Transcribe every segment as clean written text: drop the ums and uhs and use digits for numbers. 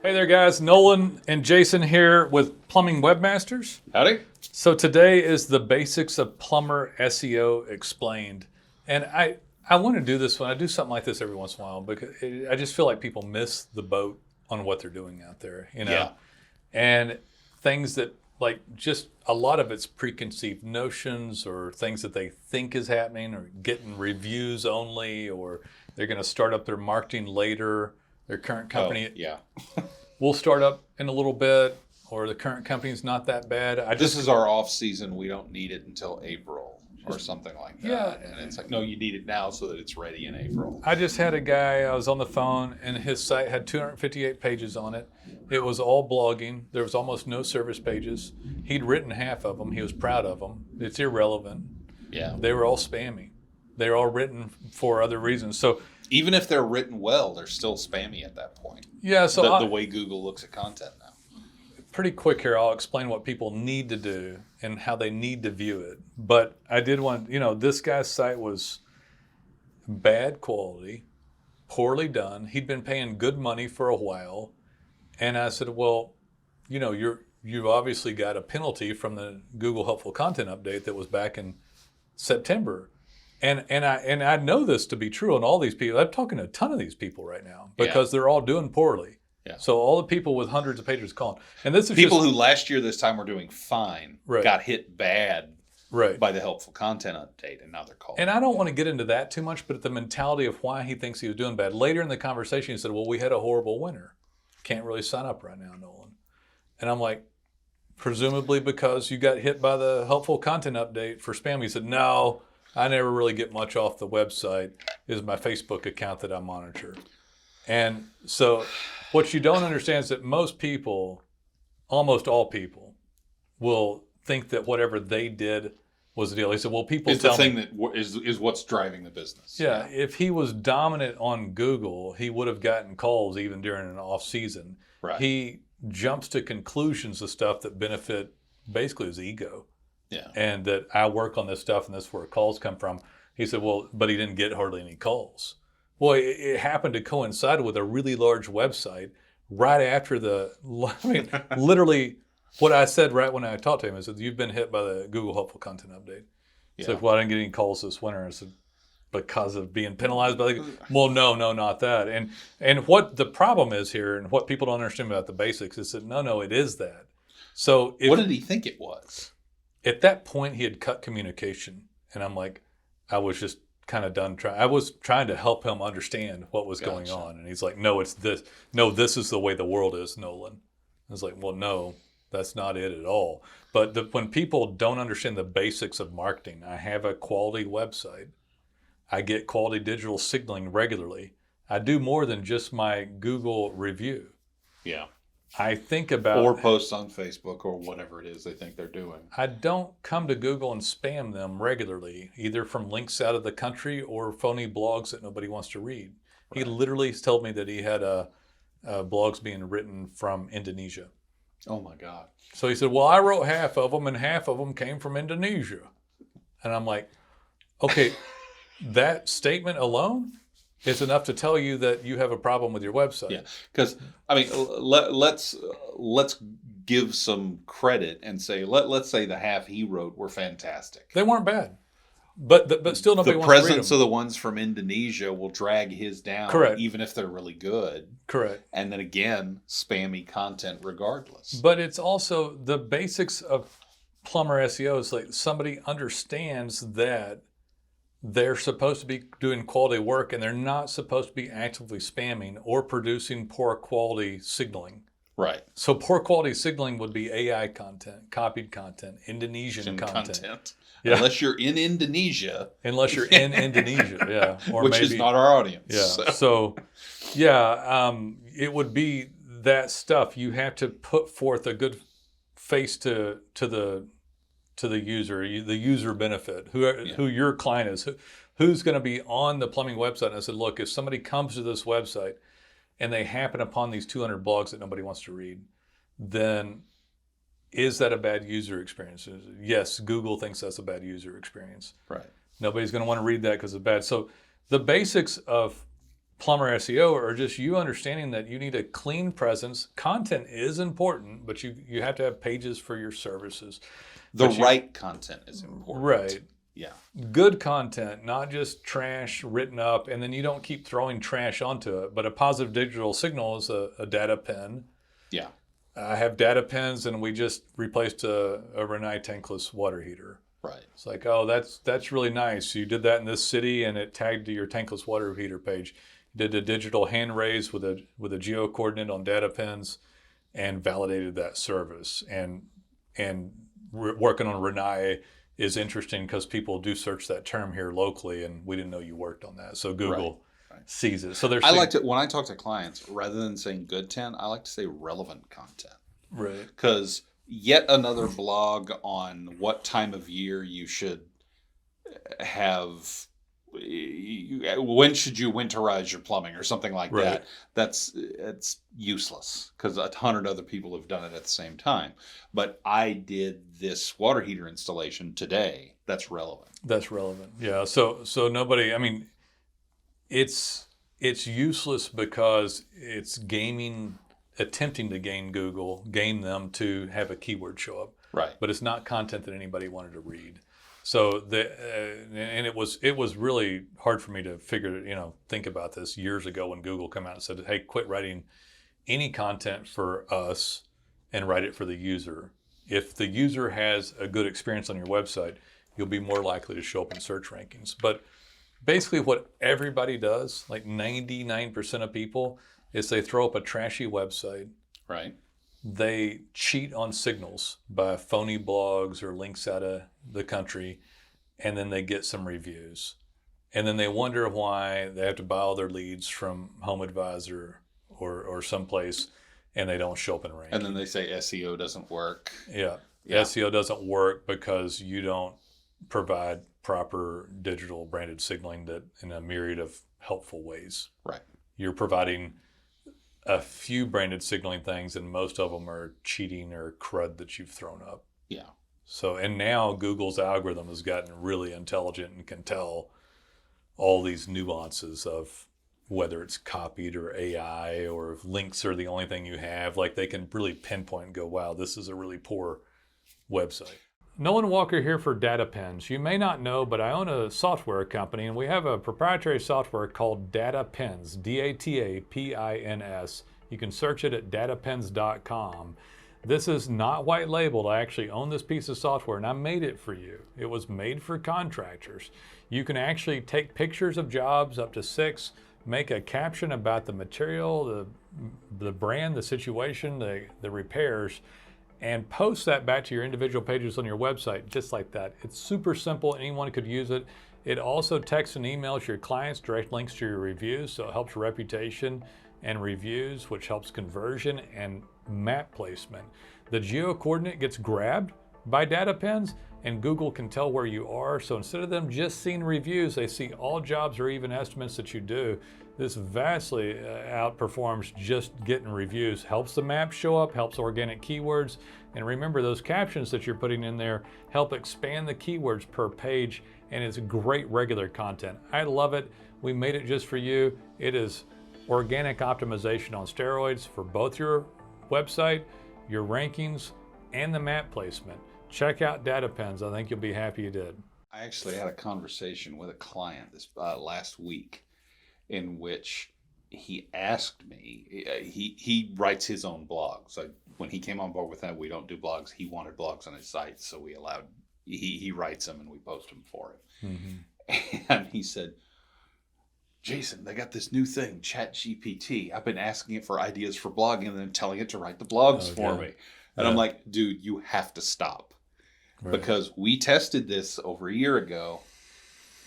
Hey there, guys. Nolan and Jason here with Plumbing Webmasters. Howdy. So today is the Basics of Plumber SEO explained. And I want to do this when I do something like this every once in a while because I just feel like people miss the boat on what they're doing out there, you know? Yeah. And things that, like, just a lot of it's preconceived notions or things that they think is happening or getting reviews only, or they're going to start up their marketing later. Their current company will start up in a little bit, or the current company's not that bad. This is our off season. We don't need it until April or something like that. Yeah. And it's like, no, you need it now so that it's ready in April. I just had a guy, I was on the phone, and his site had 258 pages on it. It was all blogging. There was almost no service pages. He'd written half of them. He was proud of them. It's irrelevant. Yeah. They were all spammy. They were all written for other reasons. So even if they're written well, they're still spammy at that point. yeah, so the way Google looks at content now. Pretty quick here, I'll explain what people need to do and how they need to view it. But I did want, this guy's site was bad quality, poorly done. He'd been paying good money for a while. And I said, well, you've obviously got a penalty from the Google Helpful Content update that was back in September. And I know this to be true on all these people. I'm talking to a ton of these people right now because they're all doing poorly. Yeah. So all the people with hundreds of pages calling. And this is people who last year this time were doing fine, got hit bad by the Helpful Content update, and now they're calling. And I don't want to get into that too much, but the mentality of why he thinks he was doing bad. Later in the conversation, he said, well, we had a horrible winter. Can't really sign up right now, Nolan. And I'm like, presumably because you got hit by the Helpful Content update for spam. He said, no, I never really get much off the website. Is my Facebook account that I monitor. And so what you don't understand is that most people, almost all people, will think that whatever they did was the deal. He said, well, people it's tell the thing me, that is what's driving the business. Yeah, if he was dominant on Google, he would have gotten calls even during an off season. Right. He jumps to conclusions of stuff that benefit basically his ego. Yeah. And that I work on this stuff and this is where calls come from. He said, well, but he didn't get hardly any calls. Well, it happened to coincide with a really large website right after literally what I said right when I talked to him is that you've been hit by the Google Helpful Content update. Yeah. So, well, I didn't get any calls this winter. I said, because of being penalized by well, no, not that. And what the problem is here and what people don't understand about the basics is that, no, it is that. So what did he think it was? At that point, he had cut communication. And I'm like, I was just kind of done trying. I was trying to help him understand what was going on. And he's like, no, it's this. No, this is the way the world is, Nolan. I was like, well, no, that's not it at all. But when people don't understand the basics of marketing, I have a quality website. I get quality digital signaling regularly. I do more than just my Google review. Yeah. I think about... Or posts on Facebook or whatever it is they think they're doing. I don't come to Google and spam them regularly, either from links out of the country or phony blogs that nobody wants to read. Right. He literally told me that he had blogs being written from Indonesia. Oh, my God. So he said, well, I wrote half of them, and half of them came from Indonesia. And I'm like, okay, that statement alone is enough to tell you that you have a problem with your website. Yeah, because I mean, let's give some credit and say let's say the half he wrote were fantastic. They weren't bad, but still nobody wants to read them. The presence of the ones from Indonesia will drag his down, correct, even if they're really good. Correct. And then again, spammy content regardless. But it's also the basics of Plumber SEO. Is like somebody understands that they're supposed to be doing quality work and they're not supposed to be actively spamming or producing poor quality signaling. Right. So poor quality signaling would be AI content, copied content, Indonesian content. Yeah. Unless you're in Indonesia. Unless you're in Indonesia, yeah. Or which maybe, is not our audience. Yeah. So it would be that stuff. You have to put forth a good face to the user, the user benefit, who your client is, who's going to be on the plumbing website. And I said, look, if somebody comes to this website and they happen upon these 200 blogs that nobody wants to read, then is that a bad user experience? Yes, Google thinks that's a bad user experience. Right. Nobody's going to want to read that because it's bad. So the basics of Plumber SEO are just you understanding that you need a clean presence. Content is important, but you have to have pages for your services. The right content is important. Right. Yeah. Good content, not just trash written up, and then you don't keep throwing trash onto it. But a positive digital signal is a data pin. Yeah. I have data pins, and we just replaced a Rannai tankless water heater. Right. It's like, oh, that's really nice. You did that in this city, and it tagged to your tankless water heater page. You did a digital hand raise with a geo coordinate on data pins, and validated that service. And working on Rannai is interesting because people do search that term here locally, and we didn't know you worked on that. So Google sees it. So I like to, when I talk to clients, rather than saying good content, I like to say relevant content. Right. Because yet another blog on what time of year you should have, when should you winterize your plumbing or something like that. It's useless because 100 other people have done it at the same time. But I did this water heater installation today. That's relevant. That's relevant. Yeah. So nobody, I mean, it's useless because it's attempting to game them to have a keyword show up. Right. But it's not content that anybody wanted to read. So and it was really hard for me to think about this years ago when Google came out and said, hey, quit writing any content for us and write it for the user. If the user has a good experience on your website, you'll be more likely to show up in search rankings. But basically what everybody does, like 99% of people, is they throw up a trashy website. Right. They cheat on signals by phony blogs or links out of the country, and then they get some reviews. And then they wonder why they have to buy all their leads from HomeAdvisor or someplace, and they don't show up in rankings. And then they say SEO doesn't work. Yeah. SEO doesn't work because you don't provide proper digital branded signaling that in a myriad of helpful ways. Right. You're providing a few branded signaling things, and most of them are cheating or crud that you've thrown up. Yeah. So, and now Google's algorithm has gotten really intelligent and can tell all these nuances of whether it's copied or AI or if links are the only thing you have. Like they can really pinpoint and go, wow, this is a really poor website. Nolan Walker here for DataPins. You may not know, but I own a software company, and we have a proprietary software called DataPins, DATAPINS. You can search it at datapins.com. This is not white labeled. I actually own this piece of software, and I made it for you. It was made for contractors. You can actually take pictures of jobs, up to 6, make a caption about the material, the brand, the situation, the repairs, and post that back to your individual pages on your website, just like that. It's super simple. Anyone could use it. It also texts and emails your clients direct links to your reviews, so it helps reputation and reviews, which helps conversion and map placement. The geo coordinate gets grabbed by DataPins, and Google can tell where you are. So instead of them just seeing reviews, they see all jobs or even estimates that you do. This vastly outperforms just getting reviews. Helps the map show up, helps organic keywords. And remember, those captions that you're putting in there help expand the keywords per page, and it's great regular content. I love it. We made it just for you. It is organic optimization on steroids for both your website, your rankings, and the map placement. Check out DataPins. I think you'll be happy you did. I actually had a conversation with a client this last week in which he asked me, he writes his own blogs. Like when he came on board with that, we don't do blogs. He wanted blogs on his site, so we allowed, he writes them and we post them for him. Mm-hmm. And he said, Jason, they got this new thing, ChatGPT. I've been asking it for ideas for blogging and then telling it to write the blogs for me. And I'm like, dude, you have to stop. Right. Because we tested this over a year ago,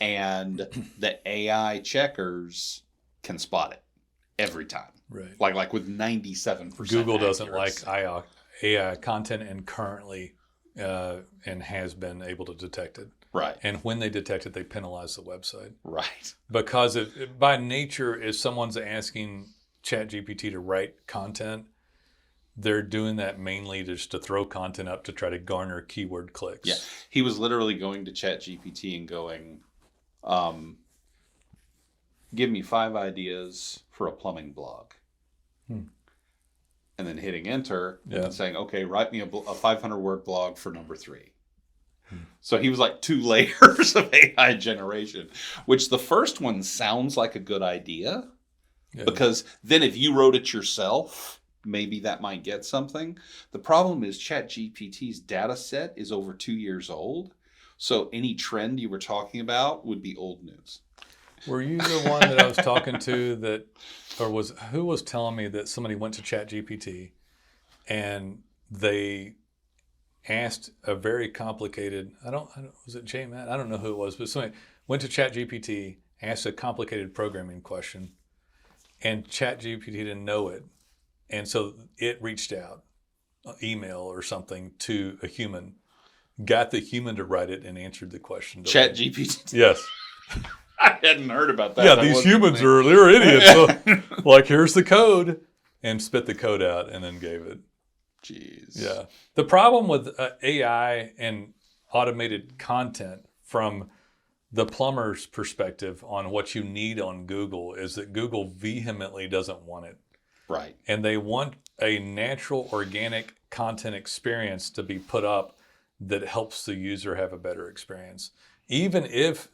and the AI checkers can spot it every time. Right. Like with 97% Google doesn't accuracy. like AI content, and currently and has been able to detect it. Right. And when they detect it, they penalize the website. Right. Because it by nature, if someone's asking ChatGPT to write content, they're doing that mainly just to throw content up to try to garner keyword clicks. Yeah. He was literally going to ChatGPT and going, give me 5 ideas for a plumbing blog. And then hitting enter and saying, okay, write me a 500-word blog for number 3. So he was like 2 layers of AI generation, which the first one sounds like a good idea because then if you wrote it yourself, maybe that might get something. The problem is ChatGPT's data set is over 2 years old. So any trend you were talking about would be old news. Were you the one that I was talking to who was telling me that somebody went to ChatGPT and they asked a very complicated, was it J-Man? I don't know who it was, but somebody went to ChatGPT, asked a complicated programming question, and ChatGPT didn't know it. And so it reached out, email or something, to a human, got the human to write it and answered the question. ChatGPT? Yes. I hadn't heard about that. Yeah, these humans they're idiots. So, like, here's the code, and spit the code out and then gave it. Jeez. Yeah. The problem with AI and automated content from the plumber's perspective on what you need on Google is that Google vehemently doesn't want it. Right. And they want a natural, organic content experience to be put up that helps the user have a better experience. Even if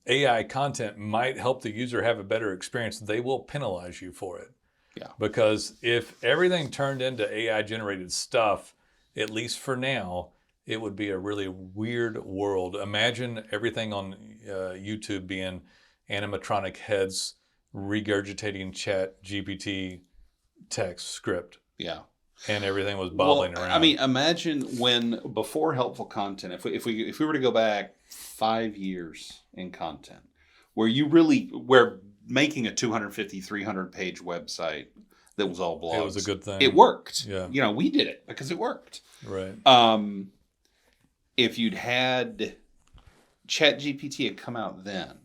AI content might help the user have a better experience, they will penalize you for it. Yeah. Because if everything turned into AI generated stuff, at least for now, it would be a really weird world. Imagine everything on YouTube being animatronic heads regurgitating ChatGPT text script. Yeah. And everything was bobbling around. I mean, imagine when before helpful content, if we were to go back 5 years in content, where making a 250, 300 page website that was all blogs. It was a good thing. It worked. Yeah. You know, we did it because it worked. Right. If you'd had ChatGPT had come out then,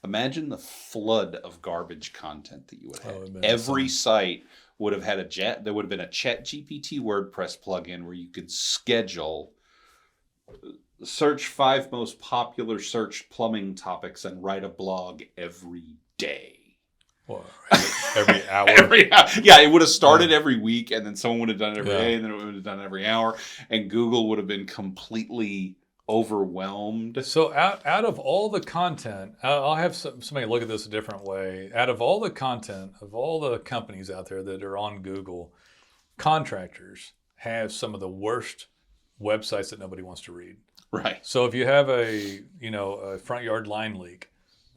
imagine the flood of garbage content that you would have. Every site would have had there would have been a ChatGPT WordPress plugin where you could schedule, search 5 most popular searched plumbing topics and write a blog every day. Well, every hour. Yeah, it would have started every week, and then someone would have done it every day, and then it would have done it every hour, and Google would have been completely overwhelmed. So out of all the content, I'll have somebody look at this a different way. Out of all the content of all the companies out there that are on Google, contractors have some of the worst websites that nobody wants to read. Right. So if you have a front yard line leak,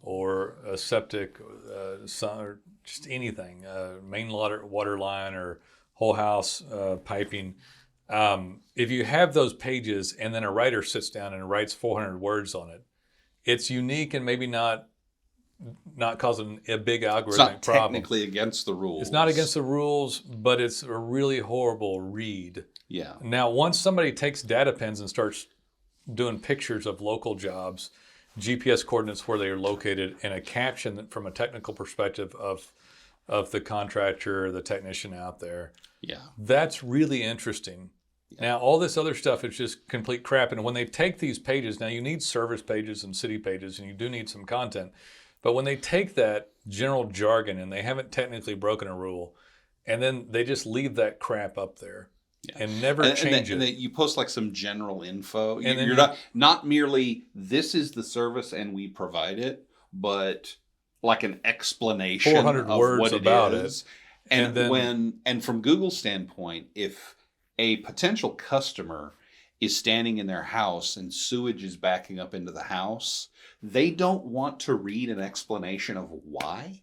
or a septic, or just anything, main water line or whole house piping. If you have those pages and then a writer sits down and writes 400 words on it, it's unique and maybe not causing a big algorithmic It's not problem. technically against the rules. It's not against the rules, but it's a really horrible read. Yeah. Now, once somebody takes DataPins and starts doing pictures of local jobs, GPS coordinates where they are located, and a caption from a technical perspective of the contractor, the technician out there. Yeah. That's really interesting. Yeah. Now, all this other stuff is just complete crap. And when they take these pages, now you need service pages and city pages, and you do need some content. But when they take that general jargon and they haven't technically broken a rule, and then they just leave that crap up there. Yeah. And never change it. And you post like some general info. And you're not merely this is the service and we provide it, but like an explanation 400 of words what about it is. And from Google's standpoint, if a potential customer is standing in their house and sewage is backing up into the house, they don't want to read an explanation of why.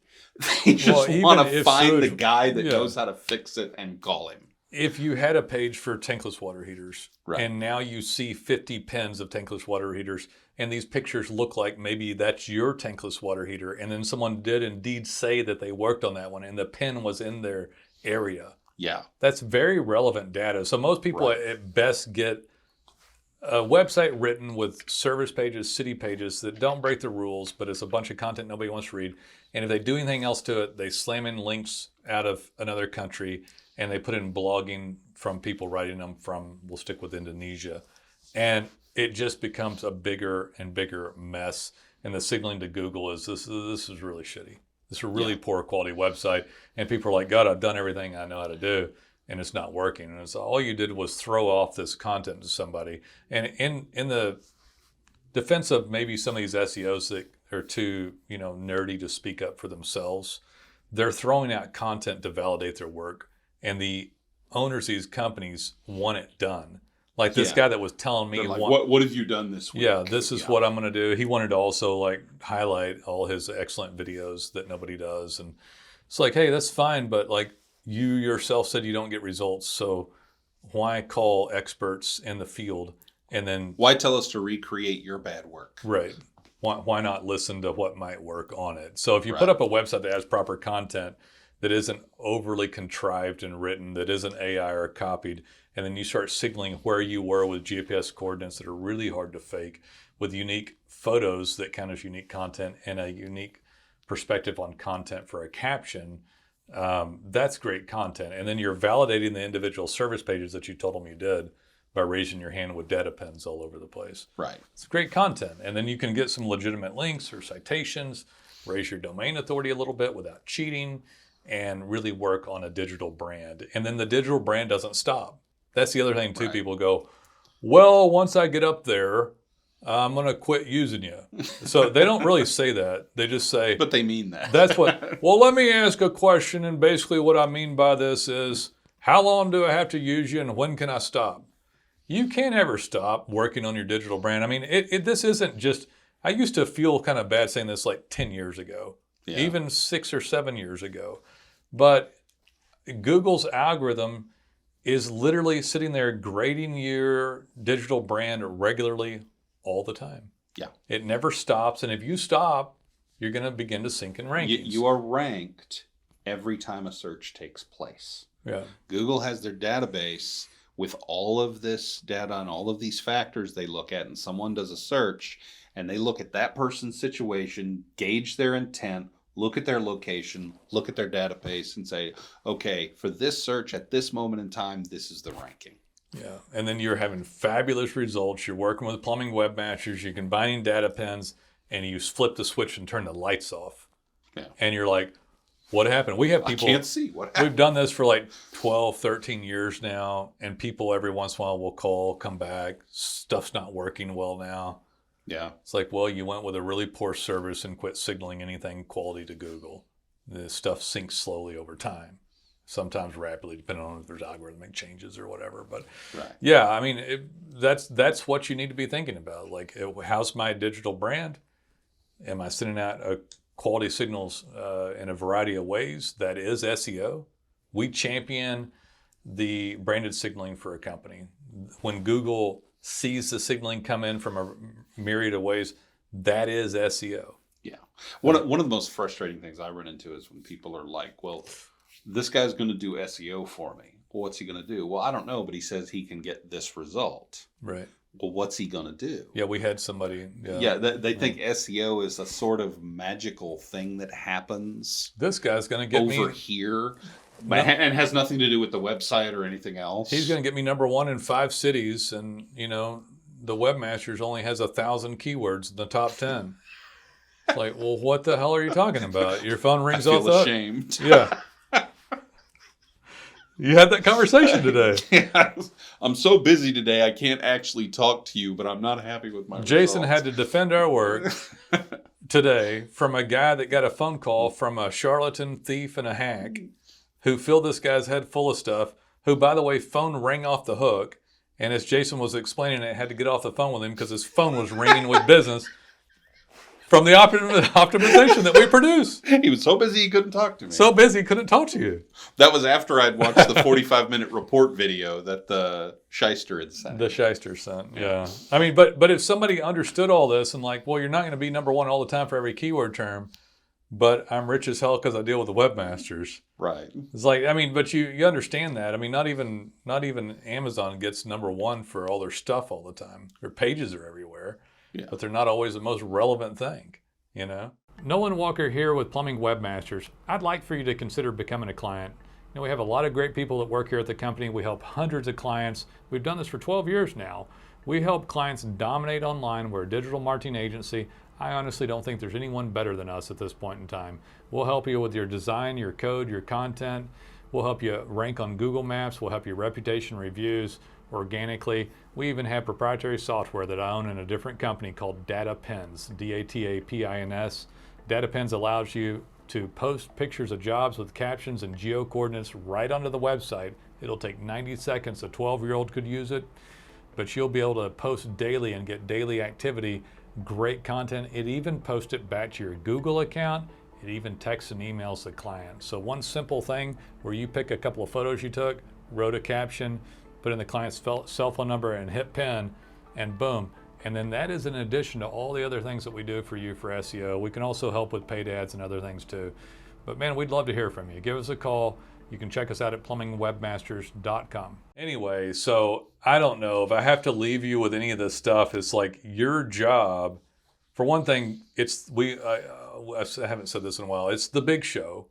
They just want to find the guy that knows how to fix it and call him. If you had a page for tankless water heaters, right, and now you see 50 pins of tankless water heaters, and these pictures look like maybe that's your tankless water heater, and then someone did indeed say that they worked on that one, and the pin was in their area. Yeah. That's very relevant data. So most people at best get a website written with service pages, city pages that don't break the rules, but it's a bunch of content nobody wants to read. And if they do anything else to it, they slam in links out of another country, and they put in blogging from people writing them from, we'll stick with Indonesia. And it just becomes a bigger and bigger mess. and the signaling to Google is this is really shitty. This is a really poor quality website, and people are like, God, I've done everything I know how to do, and it's not working. And it's all you did was throw off this content to somebody. And in the defense of maybe some of these SEOs that are too, nerdy to speak up for themselves, they're throwing out content to validate their work, and the owners of these companies want it done. Like this guy that was telling me, like, what have you done this week? Yeah, this is what I'm going to do. He wanted to also like highlight all his excellent videos that nobody does. And it's like, hey, that's fine. But like you yourself said, you don't get results. So why call experts in the field? And then why tell us to recreate your bad work? Right. Why not listen to what might work on it? So if you put up a website that has proper content, that isn't overly contrived and written, that isn't AI or copied, and then you start signaling where you were with GPS coordinates that are really hard to fake, with unique photos that count as unique content and a unique perspective on content for a caption, that's great content. And then you're validating the individual service pages that you told them you did by raising your hand with DataPins all over the place. Right. It's great content. And then you can get some legitimate links or citations, raise your domain authority a little bit without cheating, and really work on a digital brand. And then the digital brand doesn't stop. That's the other thing too. People go, well, once I get up there, I'm going to quit using you. So they don't really say that. They just say, but they mean that. That's what, well, let me ask a question. And basically what I mean by this is, how long do I have to use you and when can I stop? You can't ever stop working on your digital brand. I mean, this isn't just, I used to feel kind of bad saying this like 10 years ago, even 6 or 7 years ago. But Google's algorithm is literally sitting there grading your digital brand regularly all the time. Yeah. It never stops. And if you stop, you're going to begin to sink in rankings. You are ranked every time a search takes place. Yeah. Google has their database with all of this data and all of these factors they look at, and someone does a search and they look at that person's situation, gauge their intent, look at their location, look at their database and say, okay, for this search at this moment in time, this is the ranking. Yeah. And then you're having fabulous results. You're working with plumbing webmasters, you're combining DataPins, and you flip the switch and turn the lights off. Yeah. And you're like, what happened? We have people, I can't see what happened. We've done this for like 12, 13 years now, and people every once in a while will call, come back, stuff's not working well now. Yeah. It's like, well, you went with a really poor service and quit signaling anything quality to Google. The stuff sinks slowly over time, sometimes rapidly, depending on if there's algorithmic changes or whatever. But yeah, I mean, that's what you need to be thinking about. Like, how's my digital brand? Am I sending out quality signals in a variety of ways? That is SEO. We champion the branded signaling for a company. When Google sees the signaling come in from a myriad of ways, that is SEO. Yeah. One of the most frustrating things I run into is when people are like, well, this guy's going to do SEO for me. Well, what's he going to do? Well, I don't know, but he says he can get this result. Right. Well, what's he going to do? Yeah, we had somebody. They think SEO is a sort of magical thing that happens. This guy's going to get over here. And has nothing to do with the website or anything else. He's going to get me #1 in 5 cities, and the Webmasters only has 1,000 keywords in the top 10. It's like, well, what the hell are you talking about? Your phone rings off. I feel ashamed. Yeah. You had that conversation today. Yeah. I'm so busy today, I can't actually talk to you, but I'm not happy with my Jason results. had to defend our work today from a guy that got a phone call from a charlatan, thief, and a hack who filled this guy's head full of stuff, who, by the way, phone rang off the hook. And as Jason was explaining it, had to get off the phone with him because his phone was ringing with business from the optimization that we produce. He was so busy he couldn't talk to me. So busy he couldn't talk to you. That was after I'd watched the 45-minute report video that the shyster had sent. The shyster sent, yeah. I mean, but if somebody understood all this and like, well, you're not going to be #1 all the time for every keyword term, but I'm rich as hell because I deal with the webmasters. Right. It's like, I mean, but you understand that. I mean, not even Amazon gets #1 for all their stuff all the time. Their pages are everywhere, but they're not always the most relevant thing, Nolan Walker here with Plumbing Webmasters. I'd like for you to consider becoming a client. We have a lot of great people that work here at the company. We help hundreds of clients. We've done this for 12 years now. We help clients dominate online. We're a digital marketing agency. I honestly don't think there's anyone better than us at this point in time. We'll help you with your design, your code, your content. We'll help you rank on Google Maps. We'll help you reputation reviews organically. We even have proprietary software that I own in a different company called DataPins, DATAPINS. DataPins allows you to post pictures of jobs with captions and geo coordinates right onto the website. It'll take 90 seconds. A 12-year-old could use it, but you'll be able to post daily and get daily activity, great content. It even posts it back to your Google account. It even texts and emails the client. So one simple thing where you pick a couple of photos you took, wrote a caption, put in the client's cell phone number and hit pin, and boom. And then that is in addition to all the other things that we do for you for SEO. We can also help with paid ads and other things too. But man, we'd love to hear from you. Give us a call. You can check us out at plumbingwebmasters.com. Anyway, so I don't know if I have to leave you with any of this stuff. It's like your job. For one thing, I haven't said this in a while. It's the big show,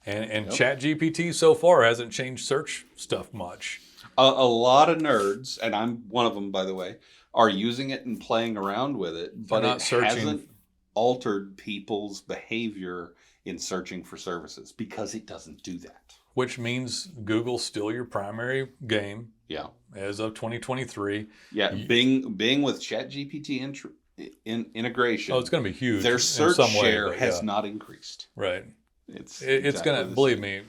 and ChatGPT so far hasn't changed search stuff much. A lot of nerds, and I'm one of them, by the way, are using it and playing around with it, but it hasn't altered people's behavior in searching for services because it doesn't do that. Which means Google's still your primary game. Yeah. As of 2023. Yeah. Bing with ChatGPT integration. Oh, it's going to be huge. Their search share has not increased. Right. It's exactly going to, believe me,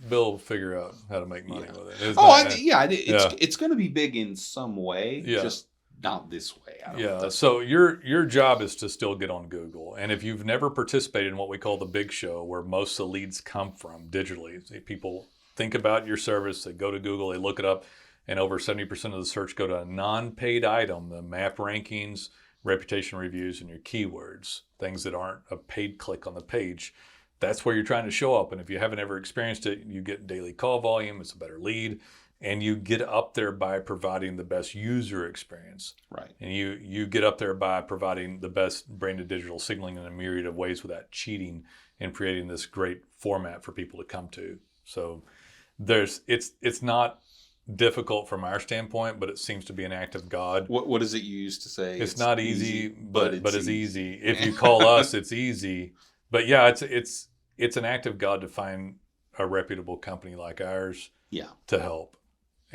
Bill will figure out how to make money with it. It's going to be big in some way. Yeah. Just not this way. So your job is to still get on Google. And if you've never participated in what we call the big show, where most of the leads come from digitally, people think about your service, they go to Google, they look it up, and over 70% of the search go to a non-paid item, the map rankings, reputation reviews, and your keywords, things that aren't a paid click on the page. That's where you're trying to show up. And if you haven't ever experienced it, you get daily call volume, it's a better lead. And you get up there by providing the best user experience. Right. And you get up there by providing the best branded digital signaling in a myriad of ways without cheating and creating this great format for people to come to. So it's not difficult from our standpoint, but it seems to be an act of God. What is it you used to say? It's not easy, but it's easy. If you call us, it's easy. But yeah, it's an act of God to find a reputable company like ours to help.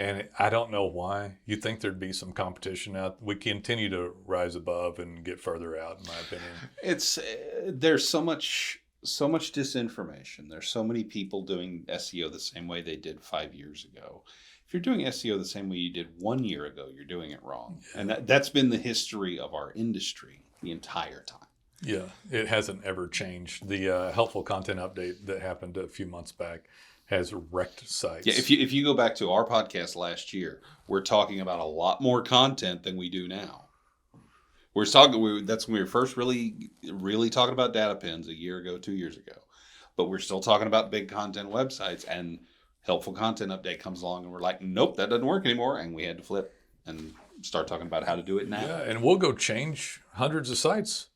And I don't know why. You'd think there'd be some competition out. We continue to rise above and get further out, in my opinion. There's so much disinformation. There's so many people doing SEO the same way they did 5 years ago. If you're doing SEO the same way you did 1 year ago, you're doing it wrong. Yeah. And that's been the history of our industry the entire time. Yeah, it hasn't ever changed. The helpful content update that happened a few months back has wrecked sites. Yeah, if you go back to our podcast last year, we're talking about a lot more content than we do now. That's when we were first really talking about DataPins a year ago, 2 years ago. But we're still talking about big content websites, and helpful content update comes along and we're like, nope, that doesn't work anymore. And we had to flip and start talking about how to do it now. Yeah, and we'll go change hundreds of sites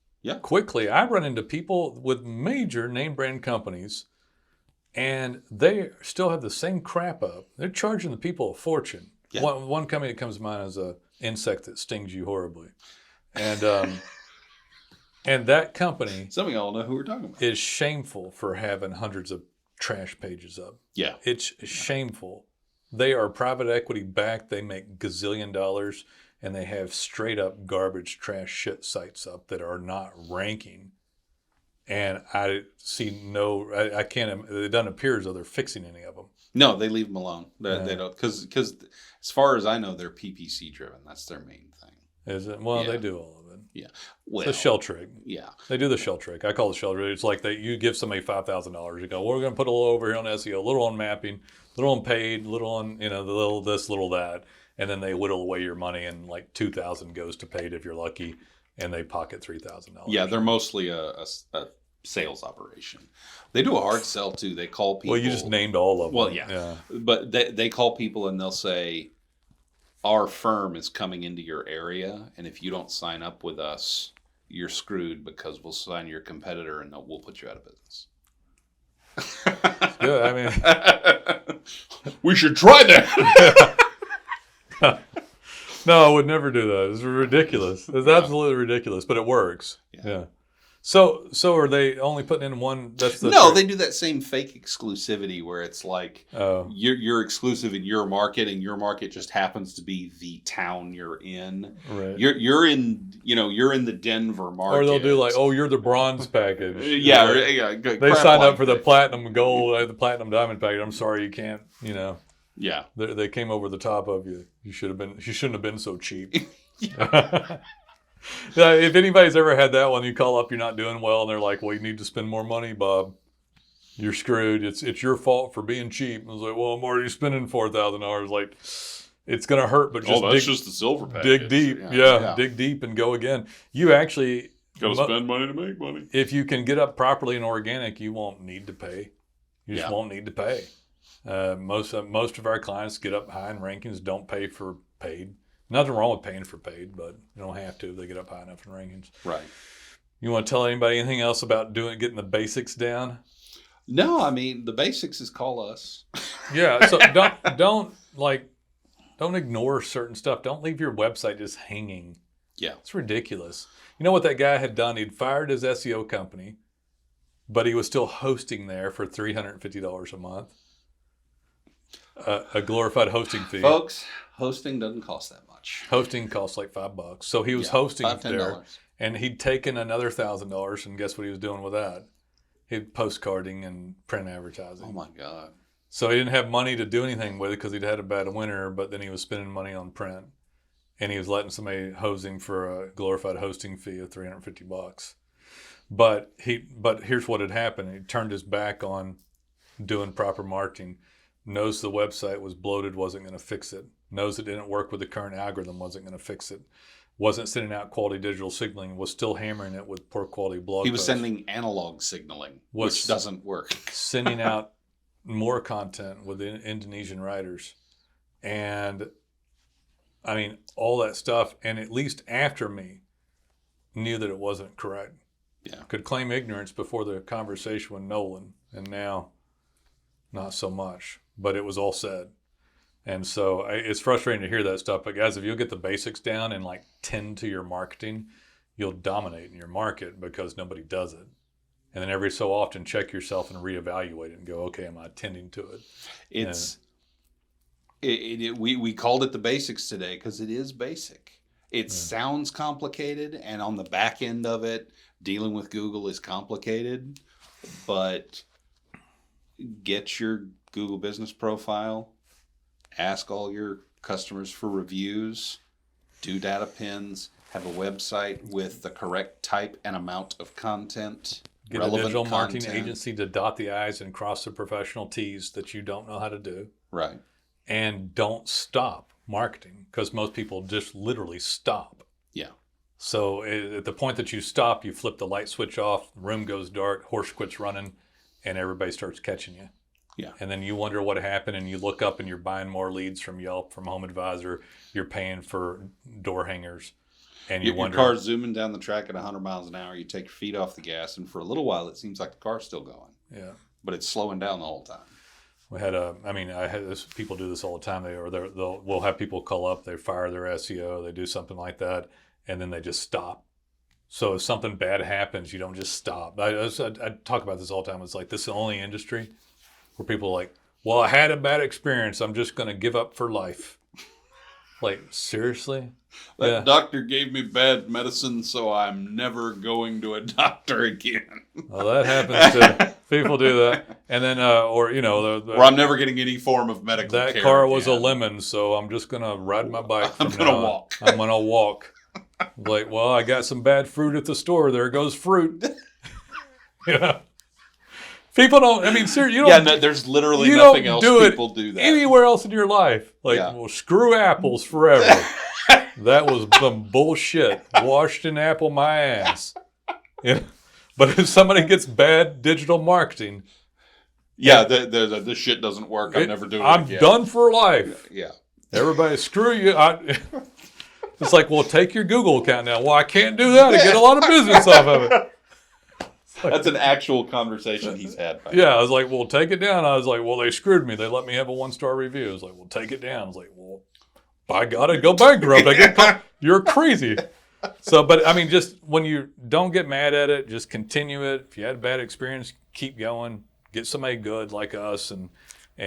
quickly. I run into people with major name brand companies, and they still have the same crap up. They're charging the people a fortune. Yeah. One company that comes to mind is an insect that stings you horribly. And and that company, some of y'all know who we're talking about, is shameful for having hundreds of trash pages up. Yeah. It's shameful. They are private equity backed. They make gazillion dollars, and they have straight up garbage, trash, shit sites up that are not ranking. And I see I can't, it doesn't appear as though they're fixing any of them. No, they leave them alone. They don't, because as far as I know, they're PPC driven. That's their main thing. Is it? Well, they do all of it. Yeah. Well, the shell trick. Yeah. They do the shell trick. I call it the shell trick. It's like you give somebody $5,000. You go, well, we're going to put a little over here on SEO, a little on mapping, a little on paid, a little on, the little this, little that. And then they whittle away your money, and like $2,000 goes to paid if you're lucky, and they pocket $3,000. Yeah, they're mostly a sales operation. They do a hard sell too. They call people. Well, you just named all of them. Well, yeah. But they call people and they'll say, our firm is coming into your area, and if you don't sign up with us, you're screwed because we'll sign your competitor and we'll put you out of business. Good. I mean, we should try that. No, I would never do that. It's ridiculous. It's absolutely ridiculous, but it works. Yeah. Yeah. So are they only putting in one? That's the no, they do that same fake exclusivity where it's like Oh. you're exclusive in your market, and your market just happens to be the town you're in. Right. You're in the Denver market, Or they'll do like, oh, you're the bronze package. yeah, Right. yeah. They signed up for the platinum gold, the platinum diamond package. I'm sorry, you can't. Yeah. They came over the top of you. You shouldn't have been so cheap. If anybody's ever had that one, you call up, you're not doing well, and they're like, well, you need to spend more money, Bob. You're screwed. It's your fault for being cheap. I was like, well, I'm already spending $4,000. Like, it's going to hurt, but just just the silver package. dig deep. Yeah, dig deep and go again. You actually got to spend money to make money. If you can get up properly and organic, you won't need to pay. You just won't need to pay. Most of our clients get up high in rankings, don't pay for paid. Nothing wrong with paying for paid, but you don't have to if they get up high enough in rankings. Right. You want to tell anybody anything else about getting the basics down? No, I mean the basics is call us. Yeah. So don't ignore certain stuff. Don't leave your website just hanging. Yeah. It's ridiculous. You know what that guy had done? He'd fired his SEO company, but he was still hosting there for $350 a month. A glorified hosting fee. Folks, hosting doesn't cost that much. Hosting costs like $5. So he was hosting $5, there, $10. and he'd taken another $1,000, and guess what he was doing with that? He'd postcarding and print advertising. Oh my God. So he didn't have money to do anything with it because he'd had a bad winter, but then he was spending money on print, and he was letting somebody hosting for a glorified hosting fee of $350. But here's what had happened. He turned his back on doing proper marketing. Knows the website was bloated, wasn't going to fix it. Knows it didn't work with the current algorithm, wasn't going to fix it. Wasn't sending out quality digital signaling, was still hammering it with poor quality blog He was posts. Sending analog signaling, which doesn't work. Sending out more content with Indonesian writers. And, I mean, all that stuff, and at least after me, knew that it wasn't correct. Yeah. Could claim ignorance before the conversation with Nolan, and now not so much. But it was all said. And so it's frustrating to hear that stuff. But guys, if you'll get the basics down and like tend to your marketing, you'll dominate in your market because nobody does it. And then every so often check yourself and reevaluate it and go, okay, am I attending to it? We called it the basics today because it is basic. It sounds complicated, and on the back end of it, dealing with Google is complicated, but get your Google business profile, ask all your customers for reviews, do DataPins, have a website with the correct type and amount of content. Get a digital marketing agency to dot the I's and cross the professional T's that you don't know how to do. Right. And don't stop marketing because most people just literally stop. Yeah. So at the point that you stop, you flip the light switch off, the room goes dark, horse quits running, and everybody starts catching you. Yeah. And then you wonder what happened, and you look up and you're buying more leads from Yelp, from Home Advisor. You're paying for door hangers. And you wonder. Your car's zooming down the track at 100 miles an hour. You take your feet off the gas, and for a little while, it seems like the car's still going. Yeah. But it's slowing down the whole time. I had this, people do this all the time. We'll have people call up, they fire their SEO, they do something like that, and then they just stop. So if something bad happens, you don't just stop. I talk about this all the time. It's like, this is the only industry where people are like, well, I had a bad experience, I'm just going to give up for life. Like, seriously? That doctor gave me bad medicine, so I'm never going to a doctor again. Well, that happens to people do that. And then, or I'm never getting any form of medical care. That car was a lemon, so I'm just going to ride my bike from now on. Walk. I'm going to walk. Like, well, I got some bad fruit at the store. There goes fruit. Yeah. People don't, seriously, you don't. Yeah, there's literally nothing else people do that. Anywhere else in your life. Like, well, screw apples forever. That was some bullshit. Washed in apple my ass. Yeah. But if somebody gets bad digital marketing. Yeah, this shit doesn't work. I'm never doing it again. I'm done for life. Yeah. Everybody, screw you. It's like, well, take your Google account now. Well, I can't do that. I get a lot of business off of it. That's an actual conversation he's had. Yeah, I was like, well, take it down. I was like, well, they screwed me. They let me have a 1-star review. I was like, well, take it down. I was like, well, by God, I'd go bankrupt. You're crazy. So, but I mean, just when you don't get mad at it, just continue it. If you had a bad experience, keep going. Get somebody good like us, and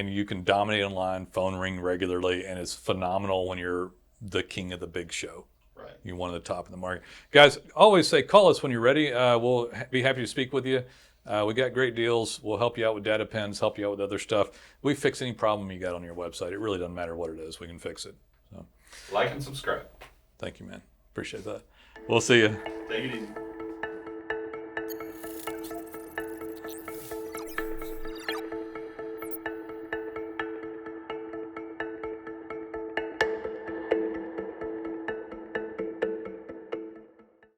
you can dominate online. Phone ring regularly, and it's phenomenal when you're the king of the big show. Right. You're one of the top in the market. Guys, always say call us when you're ready. We'll be happy to speak with you. We got great deals. We'll help you out with DataPins, help you out with other stuff. We fix any problem you got on your website. It really doesn't matter what it is. We can fix it. So, Like and subscribe. thank you, man. Appreciate that. We'll see you. Take it easy.